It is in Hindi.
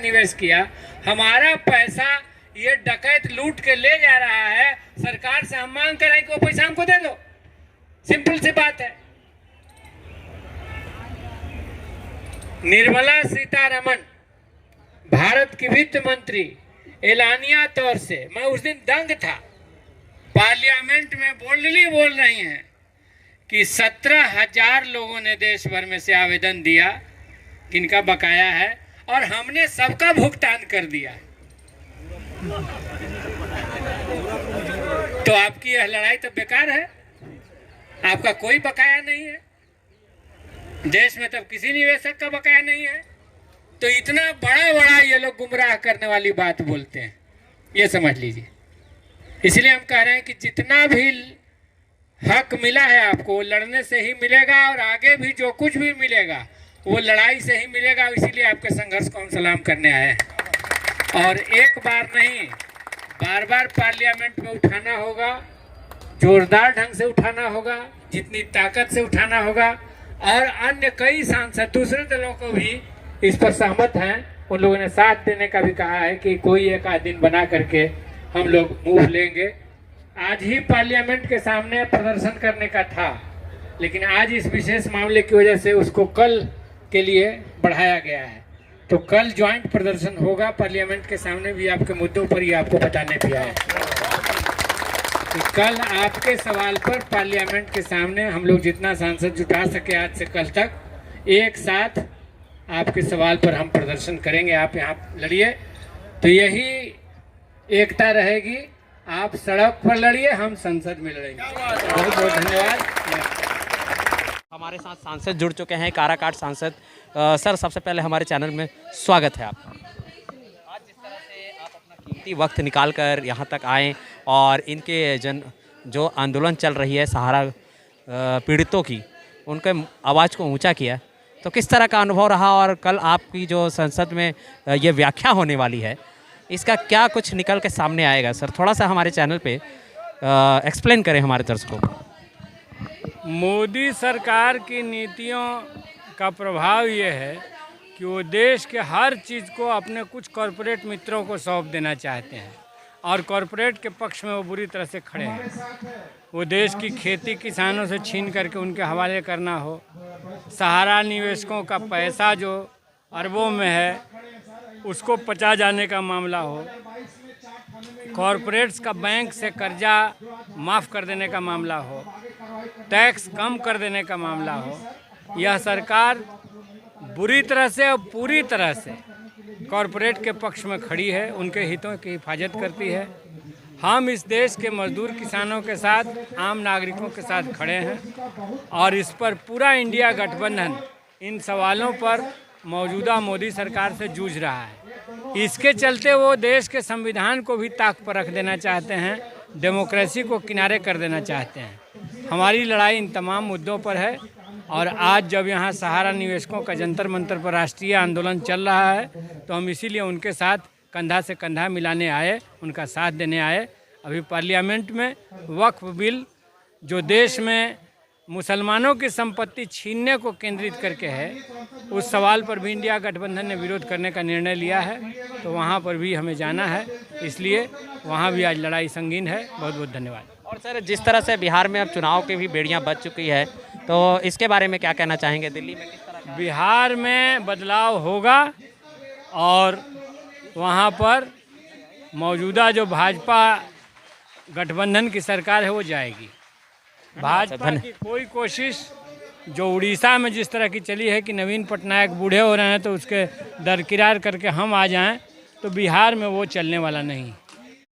निवेश किया। हमारा पैसा ये डकैत लूट के ले जा रहा है, सरकार से हम मांग कर रहे हैं कि वो पैसा हमको दे दो। सिंपल सी बात है। निर्मला सीतारमण भारत की वित्त मंत्री एलानिया तौर से, मैं उस दिन दंग था, पार्लियामेंट में बोल रही हैं कि 17,000 लोगों ने देश भर में से आवेदन दिया किनका बकाया है और हमने सबका भुगतान कर दिया। तो आपकी यह लड़ाई तो बेकार है, आपका कोई बकाया नहीं है देश में, तब किसी निवेशक का बकाया नहीं है। तो इतना बड़ा ये लोग गुमराह करने वाली बात बोलते हैं, ये समझ लीजिए। इसलिए हम कह रहे हैं कि जितना भी हक मिला है आपको वो लड़ने से ही मिलेगा और आगे भी जो कुछ भी मिलेगा वो लड़ाई से ही मिलेगा। इसीलिए आपके संघर्ष को हम सलाम करने आए हैं और एक बार नहीं, बार बार पार्लियामेंट में उठाना होगा, जोरदार ढंग से उठाना होगा, जितनी ताकत से उठाना होगा। और अन्य कई सांसद दूसरे दलों को भी इस पर सहमत हैं, उन लोगों ने साथ देने का भी कहा है कि कोई एक आध दिन बना करके हम लोग मूव लेंगे। आज ही पार्लियामेंट के सामने प्रदर्शन करने का था, लेकिन आज इस विशेष मामले की वजह से उसको कल के लिए बढ़ाया गया है। तो कल ज्वाइंट प्रदर्शन होगा पार्लियामेंट के सामने भी, आपके मुद्दों पर ही आपको बताने भी आया कि कल आपके सवाल पर पार्लियामेंट के सामने हम लोग जितना सांसद जुटा सके आज से कल तक एक साथ आपके सवाल पर हम प्रदर्शन करेंगे। आप यहाँ लड़िए तो यही एकता रहेगी। आप सड़क पर लड़िए, हम संसद में लड़ेंगे। बहुत बहुत धन्यवाद। हमारे साथ सांसद जुड़ चुके हैं, काराकाट सांसद। सर, सबसे पहले हमारे चैनल में स्वागत है आपका। आज जिस तरह से आप अपना कीमती वक्त निकाल कर यहाँ तक आए और इनके जो आंदोलन चल रही है सहारा पीड़ितों की, उनके आवाज़ को ऊंचा किया, तो किस तरह का अनुभव रहा और कल आपकी जो संसद में ये व्याख्या होने वाली है इसका क्या कुछ निकल के सामने आएगा? सर, थोड़ा सा हमारे चैनल पे एक्सप्लेन करें हमारे दर्शकों को। मोदी सरकार की नीतियों का प्रभाव ये है कि वो देश के हर चीज़ को अपने कुछ कॉरपोरेट मित्रों को सौंप देना चाहते हैं और कॉरपोरेट के पक्ष में वो बुरी तरह से खड़े हैं। वो देश की खेती किसानों से छीन करके उनके हवाले करना हो, सहारा निवेशकों का पैसा जो अरबों में है उसको पचा जाने का मामला हो, कॉरपोरेट्स का बैंक से कर्जा माफ़ कर देने का मामला हो, टैक्स कम कर देने का मामला हो, यह सरकार बुरी तरह से और पूरी तरह से कॉरपोरेट के पक्ष में खड़ी है, उनके हितों की हिफाजत करती है। हम इस देश के मजदूर किसानों के साथ, आम नागरिकों के साथ खड़े हैं और इस पर पूरा इंडिया गठबंधन इन सवालों पर मौजूदा मोदी सरकार से जूझ रहा है। इसके चलते वो देश के संविधान को भी ताक पर रख देना चाहते हैं, डेमोक्रेसी को किनारे कर देना चाहते हैं। हमारी लड़ाई इन तमाम मुद्दों पर है और आज जब यहाँ सहारा निवेशकों का जंतर मंतर पर राष्ट्रीय आंदोलन चल रहा है तो हम इसीलिए उनके साथ कंधा से कंधा मिलाने आए, उनका साथ देने आए। अभी पार्लियामेंट में वक्फ बिल जो देश में मुसलमानों की संपत्ति छीनने को केंद्रित करके है, उस सवाल पर भी इंडिया गठबंधन ने विरोध करने का निर्णय लिया है, तो वहाँ पर भी हमें जाना है, इसलिए वहाँ भी आज लड़ाई संगीन है। बहुत बहुत धन्यवाद। और सर, जिस तरह से बिहार में अब चुनाव की भी बेड़ियाँ बज चुकी है, तो इसके बारे में क्या कहना चाहेंगे? दिल्ली में किस तरह? बिहार में बदलाव होगा और वहाँ पर मौजूदा जो भाजपा गठबंधन की सरकार है वो जाएगी। भाजपा की कोई कोशिश जो उड़ीसा में जिस तरह की चली है कि नवीन पटनायक बूढ़े हो रहे हैं तो उसके दरकिरार करके हम आ जाएं, तो बिहार में वो चलने वाला नहीं।